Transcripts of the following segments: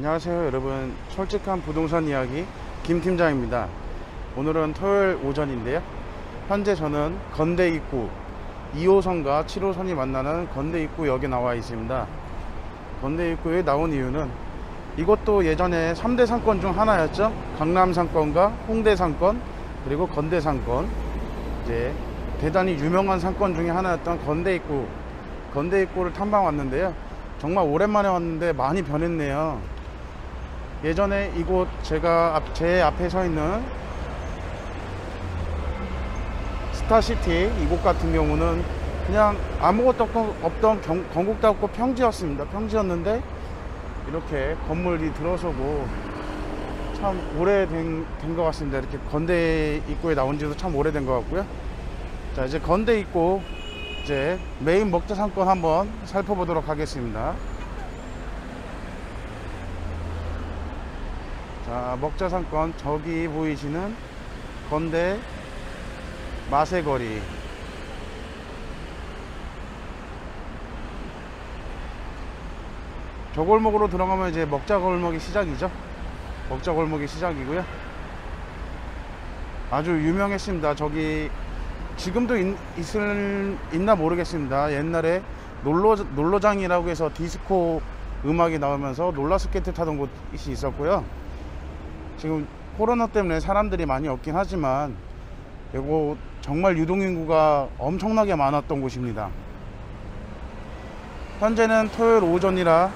안녕하세요 여러분, 솔직한 부동산 이야기 김 팀장입니다. 오늘은 토요일 오전인데요, 현재 저는 건대 입구 2호선과 7호선이 만나는 건대 입구역에 나와 있습니다. 건대 입구에 나온 이유는 이것도 예전에 3대 상권 중 하나였죠. 강남 상권과 홍대 상권 그리고 건대 상권, 이제 대단히 유명한 상권 중에 하나였던 건대 입구를 탐방 왔는데요, 정말 오랜만에 왔는데 많이 변했네요. 예전에 이곳 제 앞에 서 있는 스타시티 이곳 같은 경우는 그냥 아무것도 없던 건국대학교 평지였습니다. 평지였는데 이렇게 건물이 들어서고 참 오래된 것 같습니다. 이렇게 건대 입구에 나온 지도 참 오래된 것 같고요. 자, 이제 건대 입구 이제 메인 먹자 상권 한번 살펴보도록 하겠습니다. 자, 먹자 상권, 저기 보이시는 건대 마세거리, 저 골목으로 들어가면 이제 먹자 골목이 시작이죠. 먹자 골목이 시작이고요. 아주 유명했습니다. 저기 지금도 있나 모르겠습니다. 옛날에 놀러장이라고 해서 디스코 음악이 나오면서 롤러스케이트 타던 곳이 있었고요. 지금 코로나 때문에 사람들이 많이 없긴 하지만 이거 정말 유동인구가 엄청나게 많았던 곳입니다. 현재는 토요일 오전이라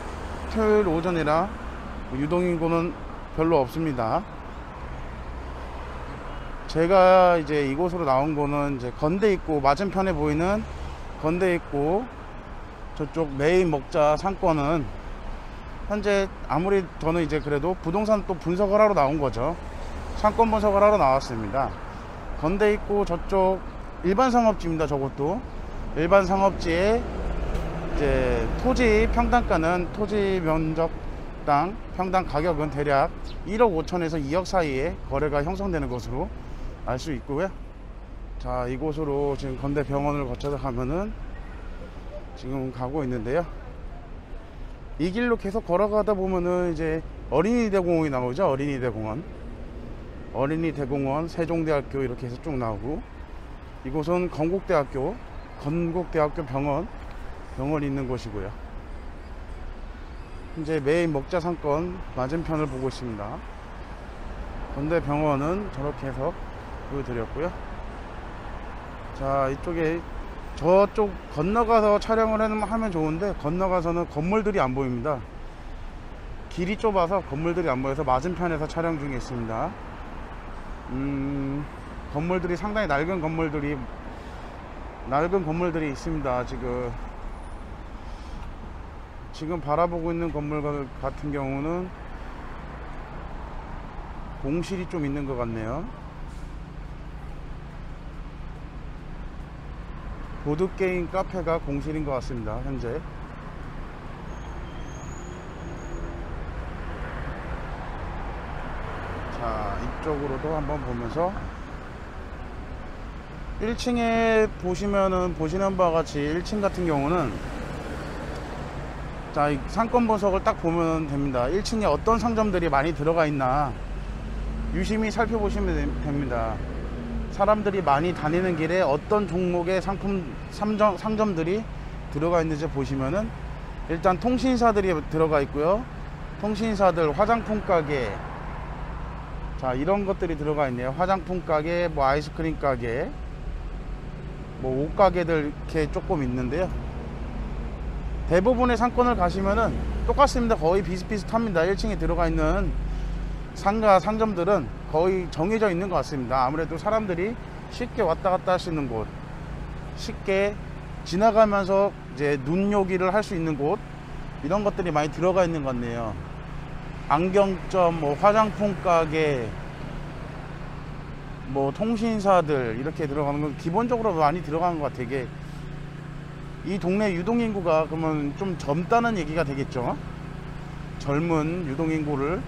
유동인구는 별로 없습니다. 제가 이제 이곳으로 나온 거는 이제 건대 입구 맞은편에 보이는 건대 입구 저쪽 메인 먹자 상권은 현재 아무리 저는 이제 그래도 부동산 또 분석을 하러 나온 거죠. 상권 분석을 하러 나왔습니다. 건대 입구 저쪽 일반 상업지입니다. 저것도 일반 상업지에 이제 토지 평당가는 토지 면적 땅 평당 가격은 대략 1억 5천에서 2억 사이에 거래가 형성되는 것으로 알 수 있고요. 자, 이곳으로 지금 건대 병원을 거쳐서 가면은 지금 가고 있는데요, 이 길로 계속 걸어가다 보면은 이제 어린이대공원이 나오죠. 어린이대공원, 세종대학교 이렇게 해서 쭉 나오고, 이곳은 건국대학교 병원이 있는 곳이고요. 이제 메인 먹자 상권 맞은편을 보고 있습니다. 건대 병원은 저렇게 해서 보여드렸고요. 자, 이쪽에 저쪽 건너가서 촬영을 하면 좋은데 건너가서는 건물들이 안 보입니다. 길이 좁아서 건물들이 안 보여서 맞은편에서 촬영 중에 있습니다. 건물들이 상당히 낡은 건물들이 있습니다. 지금 바라보고 있는 건물 같은 경우는 공실이 좀 있는 것 같네요. 보드게임 카페가 공실인 것 같습니다. 현재 자, 이쪽으로도 한번 보면서 1층에 보시는 바와 같이 1층 같은 경우는 자, 이 상권 분석을 딱 보면 됩니다. 1층에 어떤 상점들이 많이 들어가 있나 유심히 살펴보시면 됩니다. 사람들이 많이 다니는 길에 어떤 종목의 상점들이 들어가 있는지 보시면은 일단 통신사들이 들어가 있고요. 통신사들, 화장품 가게, 자, 이런 것들이 들어가 있네요. 화장품 가게, 뭐 아이스크림 가게, 뭐 옷 가게들 이렇게 조금 있는데요, 대부분의 상권을 가시면은 똑같습니다. 거의 비슷비슷합니다. 1층에 들어가 있는 상점들은 거의 정해져 있는 것 같습니다. 아무래도 사람들이 쉽게 왔다 갔다 할 수 있는 곳, 쉽게 지나가면서 이제 눈요기를 할 수 있는 곳, 이런 것들이 많이 들어가 있는 것 같네요. 안경점, 뭐 화장품 가게, 뭐 통신사들 이렇게 들어가는 건 기본적으로 많이 들어가는 것 같아요. 이게 이 동네 유동인구가 그러면 좀 젊다는 얘기가 되겠죠. 젊은 유동인구를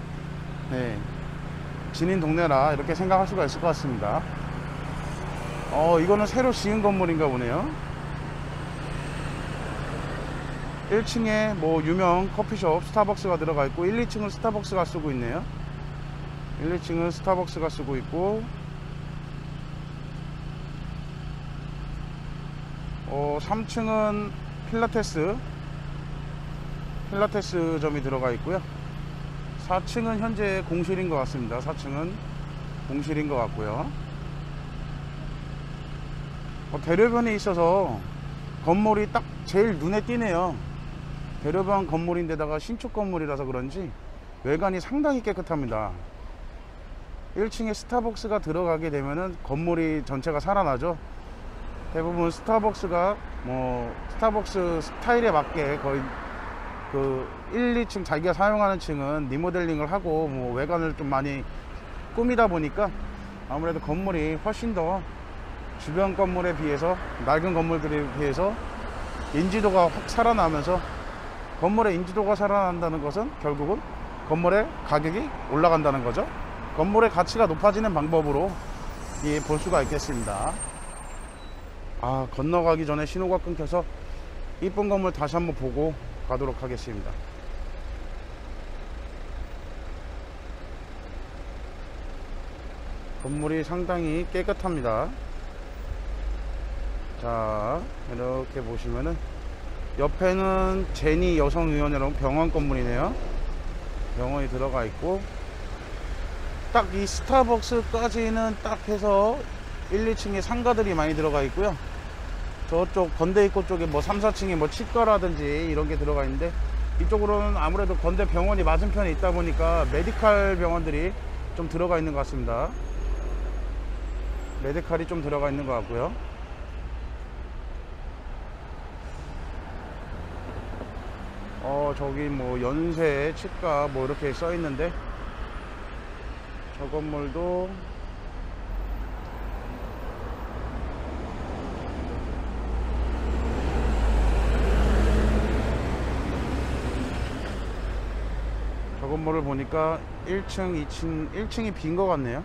지닌 동네라 이렇게 생각할 수가 있을 것 같습니다. 이거는 새로 지은 건물인가 보네요. 1층에 뭐 유명 커피숍 스타벅스가 들어가 있고 1, 2층은 스타벅스가 쓰고 있네요. 1, 2층은 스타벅스가 쓰고 있고 3층은 필라테스점이 들어가 있고요. 4층은 현재 공실인 것 같습니다. 4층은 공실인 것 같고요. 대로변에 있어서 건물이 딱 제일 눈에 띄네요. 대로변 건물인데다가 신축 건물이라서 그런지 외관이 상당히 깨끗합니다. 1층에 스타벅스가 들어가게 되면은 건물이 전체가 살아나죠. 대부분 스타벅스가 스타벅스 스타일에 맞게 거의 그 1, 2층 자기가 사용하는 층은 리모델링을 하고 외관을 좀 많이 꾸미다 보니까 아무래도 건물이 훨씬 더 주변 건물에 비해서, 낡은 건물들에 비해서 인지도가 확 살아나면서, 건물의 인지도가 살아난다는 것은 결국은 건물의 가격이 올라간다는 거죠. 건물의 가치가 높아지는 방법으로 볼 수가 있겠습니다. 건너가기 전에 신호가 끊겨서 이쁜 건물 다시 한번 보고 가도록 하겠습니다. 건물이 상당히 깨끗합니다. 자, 이렇게 보시면은 옆에는 제니 여성의원이라고 병원 건물이네요. 병원이 들어가 있고, 딱 이 스타벅스까지는 딱 해서 1, 2층에 상가들이 많이 들어가 있고요. 저쪽 건대입구 쪽에 3, 4층에 치과라든지 이런 게 들어가 있는데, 이쪽으로는 아무래도 건대 병원이 맞은편에 있다 보니까 메디칼 병원들이 좀 들어가 있는 것 같습니다. 메디칼이 좀 들어가 있는 것 같고요. 저기 연세 치과 이렇게 써 있는데, 저 건물도 저 건물을 보니까 1층, 2층, 1층이 빈 것 같네요.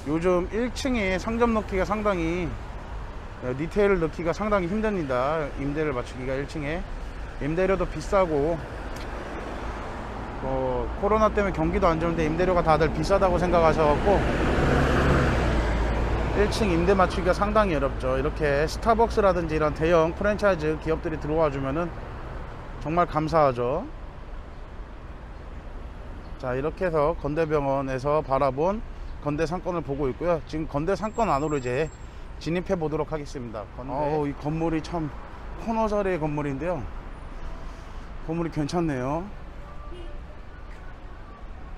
요즘 1층에 상점 넣기가 상당히, 디테일을 넣기가 상당히 힘듭니다. 임대를 맞추기가 1층에. 임대료도 비싸고, 코로나 때문에 경기도 안 좋은데 임대료가 다들 비싸다고 생각하셔갖고 1층 임대 맞추기가 상당히 어렵죠. 이렇게 스타벅스라든지 이런 대형 프랜차이즈 기업들이 들어와 주면은 정말 감사하죠. 자, 이렇게 해서 건대병원에서 바라본 건대 상권을 보고 있고요. 지금 건대 상권 안으로 이제 진입해 보도록 하겠습니다. 이 건물이 참 코너 자리의 건물인데요. 건물이 괜찮네요.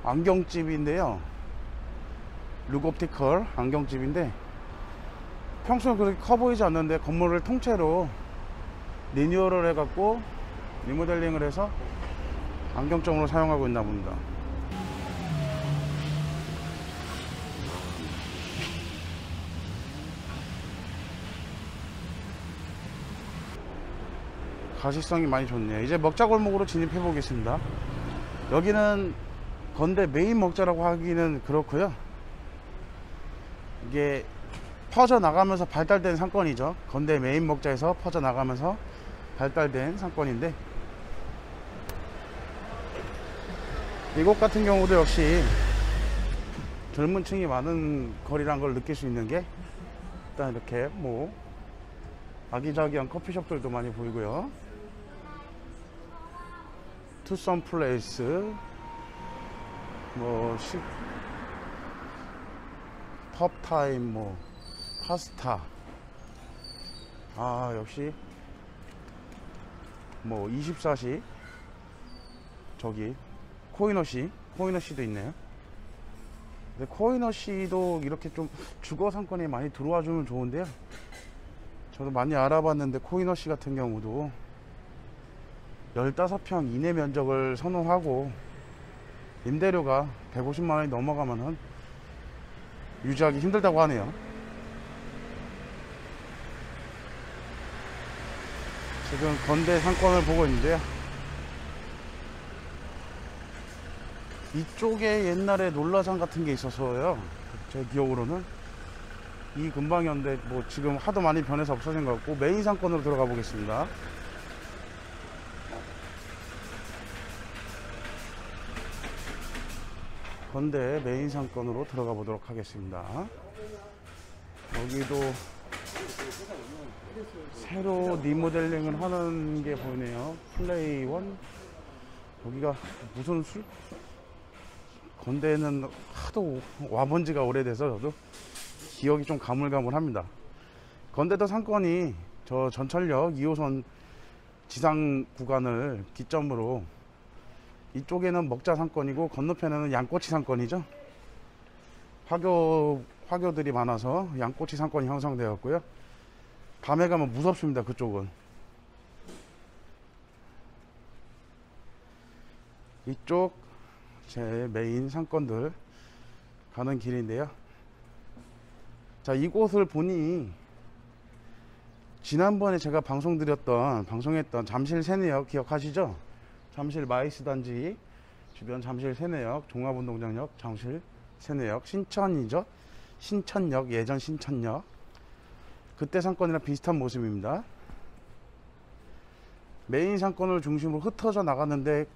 안경집인데요. 룩옵티컬 안경집인데, 평소에 그렇게 커 보이지 않는데 건물을 통째로 리뉴얼을 해갖고 리모델링을 해서 안경점으로 사용하고 있나 봅니다. 가시성이 많이 좋네요. 이제 먹자골목으로 진입해 보겠습니다. 여기는 건대 메인 먹자라고 하기는 그렇고요. 이게 퍼져 나가면서 발달된 상권이죠. 건대 메인 먹자에서 퍼져 나가면서 발달된 상권인데, 이곳 같은 경우도 역시 젊은 층이 많은 거리란 걸 느낄 수 있는 게, 일단 이렇게 아기자기한 커피숍들도 많이 보이고요. 투썸 플레이스, 펍타임, 파스타. 역시 24시, 저기 코이너시도 있네요. 근데 코이너시도 이렇게 좀 주거 상권에 많이 들어와 주면 좋은데요. 저도 많이 알아봤는데 코이너시 같은 경우도 15평 이내 면적을 선호하고 임대료가 150만 원이 넘어가면은 유지하기 힘들다고 하네요. 지금 건대 상권을 보고 있는데요. 이쪽에 옛날에 놀라장 같은 게 있어서요. 제 기억으로는 이 근방이었는데 지금 하도 많이 변해서 없어진 것 같고, 메인 상권으로 들어가 보겠습니다. 건대 메인 상권으로 들어가 보도록 하겠습니다. 여기도 새로 리모델링을 하는 게 보이네요. 플레이원. 여기가 무슨 술? 건대는 하도 와본 지가 오래돼서 저도 기억이 좀 가물가물합니다. 건대도 상권이 저 전철역 2호선 지상 구간을 기점으로 이쪽에는 먹자 상권이고 건너편에는 양꼬치 상권이죠. 화교들이 많아서 양꼬치 상권이 형성되었고요. 밤에 가면 무섭습니다. 그쪽은. 이쪽 제 메인 상권들 가는 길인데요. 자, 이곳을 보니 지난번에 제가 방송했던 잠실 세내역 기억하시죠? 잠실 마이스 단지 주변 잠실 세내역, 종합운동장역, 잠실 세내역, 신천이죠. 신천역, 예전 신천역. 그때 상권이랑 비슷한 모습입니다. 메인 상권을 중심으로 흩어져 나갔는데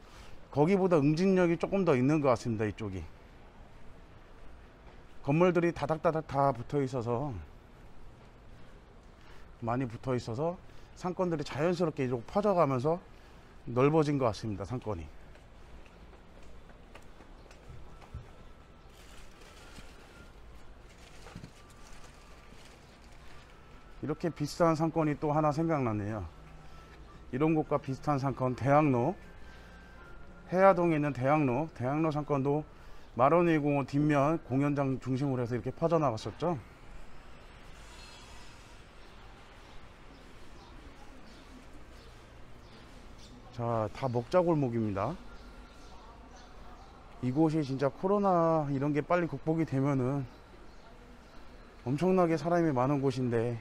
거기보다 응집력이 조금 더 있는 것 같습니다. 이쪽이. 건물들이 다닥다닥 다 붙어 있어서 많이 붙어 있어서 상권들이 자연스럽게 이쪽 퍼져가면서 넓어진 것 같습니다. 상권이. 이렇게 비슷한 상권이 또 하나 생각나네요. 이런 곳과 비슷한 상권 대학로, 해화동에 있는 대학로 상권도 마로니공원 뒷면 공연장 중심으로 해서 이렇게 퍼져나갔었죠. 자, 다 먹자골목입니다. 이곳이 진짜 코로나 이런 게 빨리 극복이 되면은 엄청나게 사람이 많은 곳인데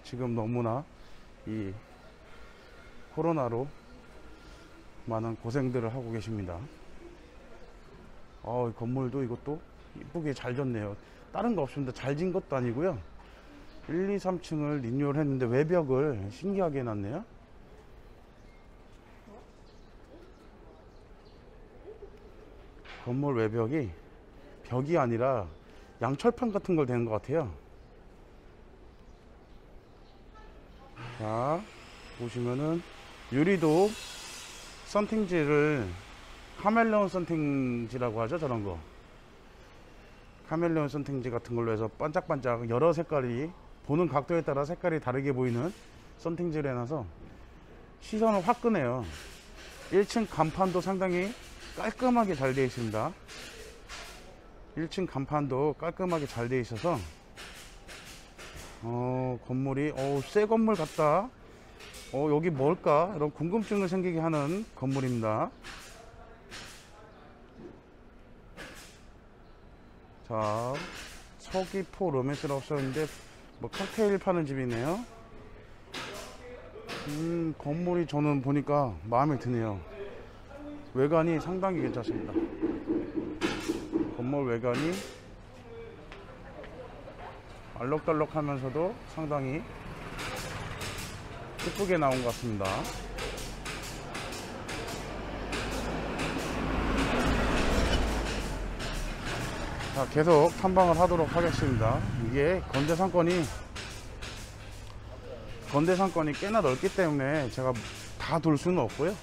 지금 너무나 이 코로나로 많은 고생들을 하고 계십니다. 이 건물도 이것도 이쁘게 잘 졌네요. 다른 거 없습니다. 잘 진 것도 아니고요. 1, 2, 3층을 리뉴얼 했는데 외벽을 신기하게 해놨네요. 건물 외벽이 벽이 아니라 양철판 같은 걸 대는 것 같아요. 자, 보시면은 유리도 썬팅지를 카멜레온 썬팅지라고 하죠. 저런 거 카멜레온 썬팅지 같은 걸로 해서 반짝반짝 여러 색깔이 보는 각도에 따라 색깔이 다르게 보이는 썬팅지를 해놔서 시선을 확 끄네요. 1층 간판도 상당히 깔끔하게 잘 되어 있습니다. 1층 간판도 깔끔하게 잘 되어 있어서 건물이 새 건물 같다. 여기 뭘까? 이런 궁금증을 생기게 하는 건물입니다. 자, 서귀포 로맨스라고 써있는데 뭐 칵테일 파는 집이네요. 건물이 저는 보니까 마음에 드네요. 외관이 상당히 괜찮습니다. 건물 외관이 알록달록하면서도 상당히 예쁘게 나온 것 같습니다. 자, 계속 탐방을 하도록 하겠습니다. 이게 건대 상권이 꽤나 넓기 때문에 제가 다 돌 수는 없고요.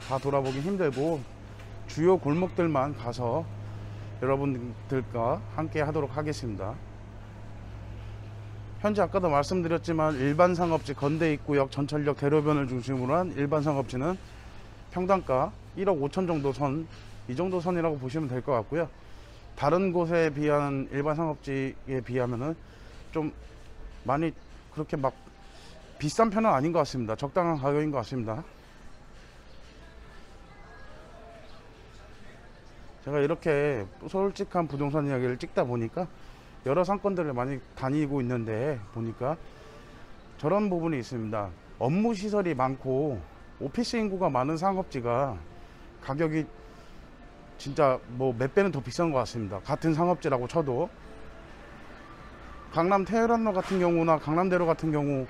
다 돌아보기 힘들고 주요 골목들만 가서 여러분들과 함께 하도록 하겠습니다. 현재 아까도 말씀드렸지만 일반 상업지 건대 입구역 전철역 대로변을 중심으로 한 일반 상업지는 평당가 1억 5천 정도 선, 이 정도 선이라고 보시면 될 것 같고요. 다른 곳에 비한 일반 상업지에 비하면은 좀 많이 그렇게 막 비싼 편은 아닌 것 같습니다. 적당한 가격인 것 같습니다. 제가 이렇게 솔직한 부동산 이야기를 찍다 보니까 여러 상권들을 많이 다니고 있는데 보니까 저런 부분이 있습니다. 업무 시설이 많고 오피스 인구가 많은 상업지가 가격이 진짜 뭐 몇 배는 더 비싼 것 같습니다. 같은 상업지라고 쳐도. 강남 테헤란로 같은 경우나 강남대로 같은 경우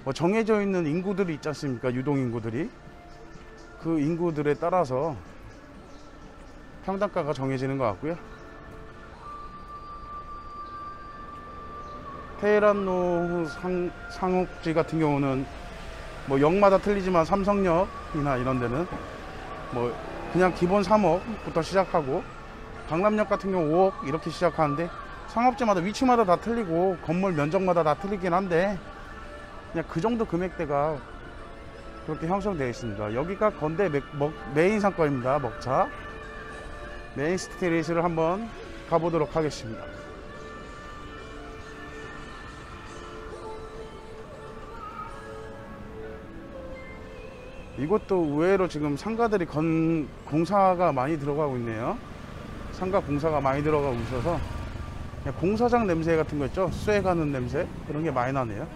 뭐 정해져 있는 인구들이 있지 않습니까? 유동 인구들이. 그 인구들에 따라서 평당가가 정해지는 것 같고요. 테헤란로 상업지 같은 경우는 뭐 역마다 틀리지만 삼성역이나 이런 데는 뭐 그냥 기본 3억부터 시작하고, 강남역 같은 경우 5억 이렇게 시작하는데, 상업지마다 위치마다 다 틀리고 건물 면적마다 다 틀리긴 한데 그냥 그 정도 금액대가 그렇게 형성되어 있습니다. 여기가 건대 메인 상권입니다. 먹차 메인 스트리트를 한번 가보도록 하겠습니다. 이것도 의외로 지금 상가들이 공사가 많이 들어가고 있네요. 상가 공사가 많이 들어가고 있어서 그냥 공사장 냄새 같은 거 있죠? 쇠가는 냄새? 그런 게 많이 나네요.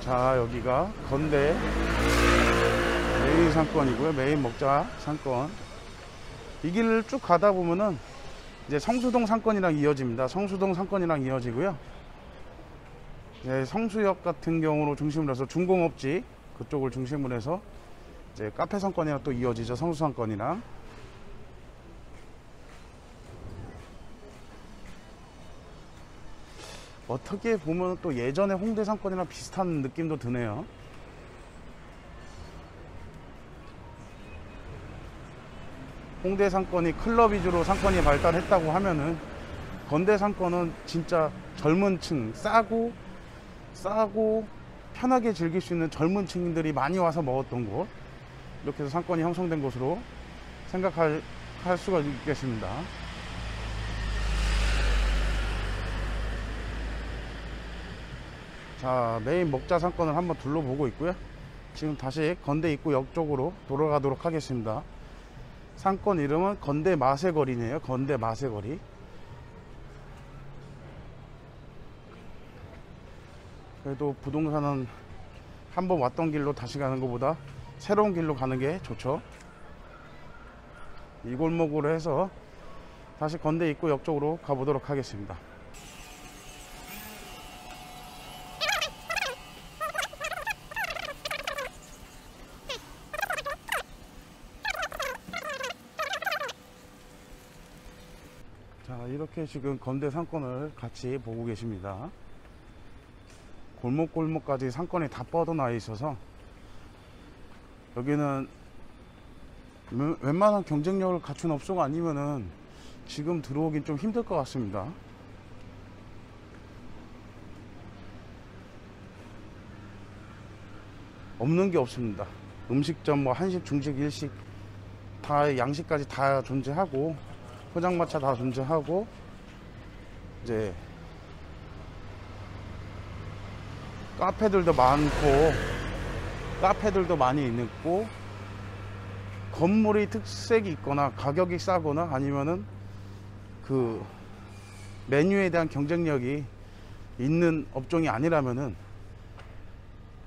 자, 여기가 건대 메인 상권이고요. 메인 먹자 상권. 이 길을 쭉 가다 보면은 이제 성수동 상권이랑 이어집니다. 성수동 상권이랑 이어지고요. 이제 성수역 같은 경우로 중심으로 해서 중공업지 그쪽을 중심으로 해서 이제 카페 상권이랑 또 이어지죠. 성수 상권이랑. 어떻게 보면 또 예전에 홍대 상권이랑 비슷한 느낌도 드네요. 홍대 상권이 클럽 위주로 상권이 발달했다고 하면은, 건대 상권은 진짜 젊은 층, 싸고 편하게 즐길 수 있는 젊은 층들이 많이 와서 먹었던 곳, 이렇게 해서 상권이 형성된 곳으로 생각할 수가 있겠습니다. 자, 메인 먹자 상권을 한번 둘러보고 있고요. 지금 다시 건대 입구 역 쪽으로 돌아가도록 하겠습니다. 상권 이름은 건대 마세거리네요. 건대 마세거리. 그래도 부동산은 한번 왔던 길로 다시 가는 것보다 새로운 길로 가는 게 좋죠. 이 골목으로 해서 다시 건대 입구 역 쪽으로 가보도록 하겠습니다. 자, 이렇게 지금 건대 상권을 같이 보고 계십니다. 골목골목까지 상권이 다 뻗어나 있어서 여기는 웬만한 경쟁력을 갖춘 업소가 아니면은 지금 들어오긴 좀 힘들 것 같습니다. 없는 게 없습니다. 음식점, 뭐 한식, 중식, 일식 다, 양식까지 다 존재하고, 포장마차 다 존재하고, 이제 카페들도 많고, 카페들도 많이 있고, 건물이 특색이 있거나 가격이 싸거나 아니면은 그 메뉴에 대한 경쟁력이 있는 업종이 아니라면은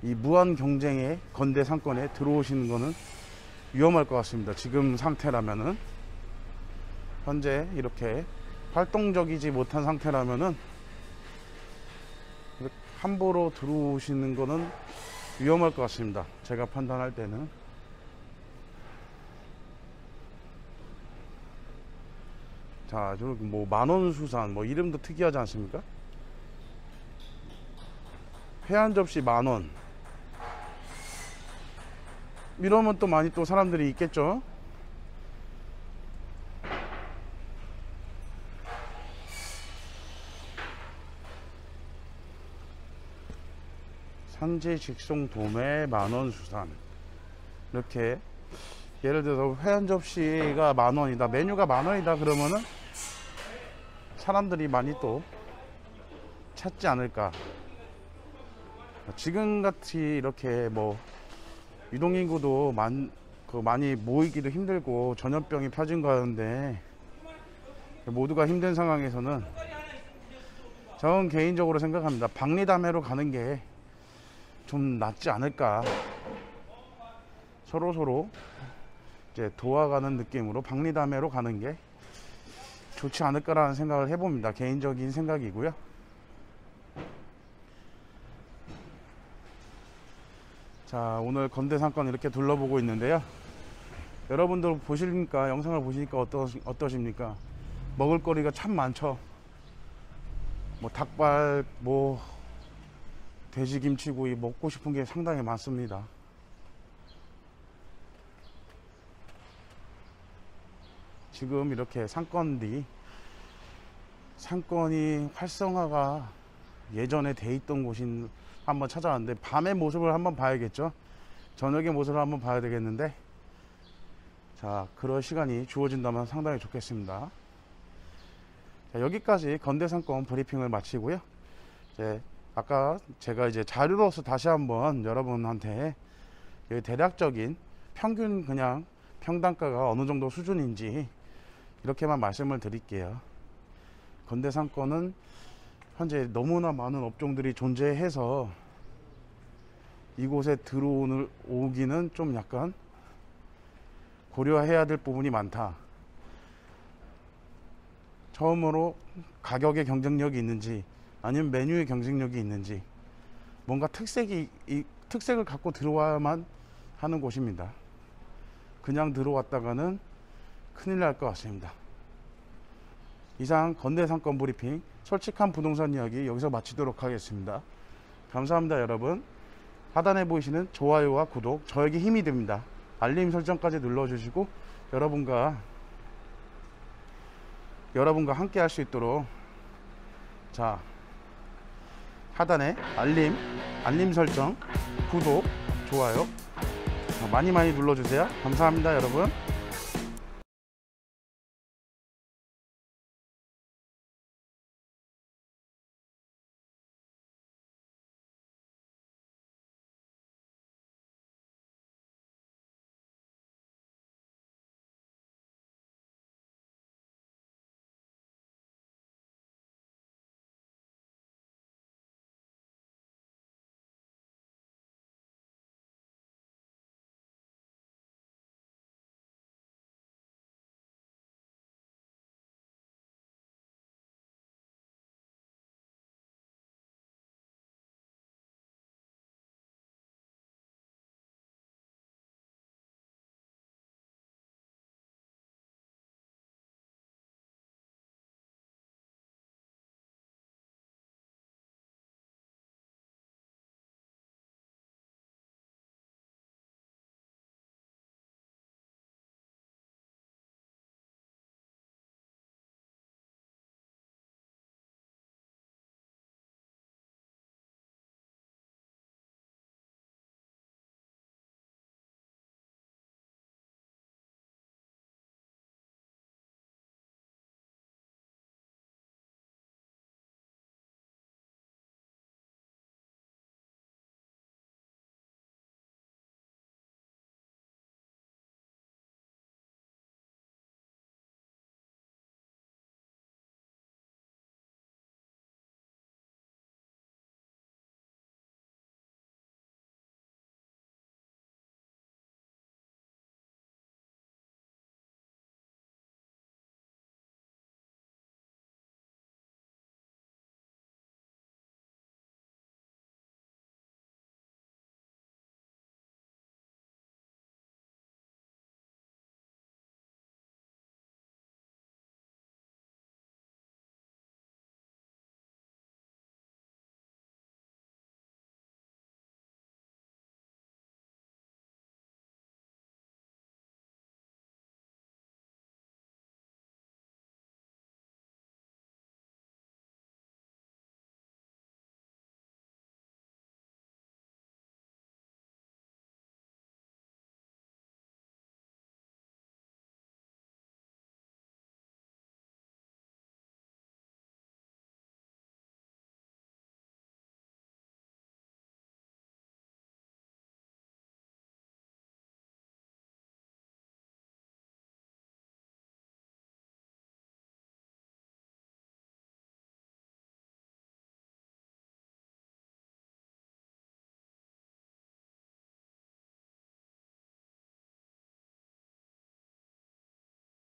이 무한 경쟁의 건대 상권에 들어오시는 거는 위험할 것 같습니다. 지금 상태라면은, 현재 이렇게 활동적이지 못한 상태라면은 함부로 들어오시는 거는 위험할 것 같습니다. 제가 판단할 때는. 자, 저렇게 뭐 만원수산, 뭐 이름도 특이하지 않습니까? 회 한 접시 10,000원. 이러면 또 많이 또 사람들이 있겠죠. 산지 직송 도매 만원수산. 이렇게 예를 들어서 회 한 접시가 10,000원이다, 메뉴가 10,000원이다 그러면은 사람들이 많이 또 찾지 않을까. 지금같이 이렇게 뭐 유동인구도 많이 모이기도 힘들고 전염병이 퍼진 거 하는데, 모두가 힘든 상황에서는 저는 개인적으로 생각합니다. 박리담회로 가는 게 좀 낫지 않을까. 서로 이제 도와가는 느낌으로 박리담회로 가는 게 좋지 않을까라는 생각을 해봅니다. 개인적인 생각이고요. 자, 오늘 건대상권 이렇게 둘러보고 있는데요. 여러분들 보시니까, 영상을 보시니까 어떠십니까? 먹을거리가 참 많죠. 뭐 닭발, 뭐 돼지김치구이, 먹고 싶은 게 상당히 많습니다. 지금 이렇게 상권이 활성화가 예전에 돼 있던 곳인 한번 찾아왔는데, 밤의 모습을 한번 봐야겠죠. 저녁의 모습을 한번 봐야 되겠는데, 자, 그럴 시간이 주어진다면 상당히 좋겠습니다. 자, 여기까지 건대상권 브리핑을 마치고요. 이제 아까 제가 이제 자료로서 다시 한번 여러분한테 대략적인 평균 그냥 평단가가 어느 정도 수준인지 이렇게만 말씀을 드릴게요. 건대상권은 현재 너무나 많은 업종들이 존재해서 이곳에 들어오기는 좀 약간 고려해야 될 부분이 많다. 처음으로 가격의 경쟁력이 있는지, 아니면 메뉴의 경쟁력이 있는지, 뭔가 특색을 갖고 들어와야만 하는 곳입니다. 그냥 들어왔다가는 큰일 날 것 같습니다. 이상 건대상권 브리핑 솔직한 부동산 이야기 여기서 마치도록 하겠습니다. 감사합니다. 여러분, 하단에 보이시는 좋아요와 구독 저에게 힘이 됩니다. 알림 설정까지 눌러주시고 여러분과 함께 할 수 있도록, 자, 하단에 알림 설정, 구독, 좋아요 많이 눌러주세요. 감사합니다. 여러분.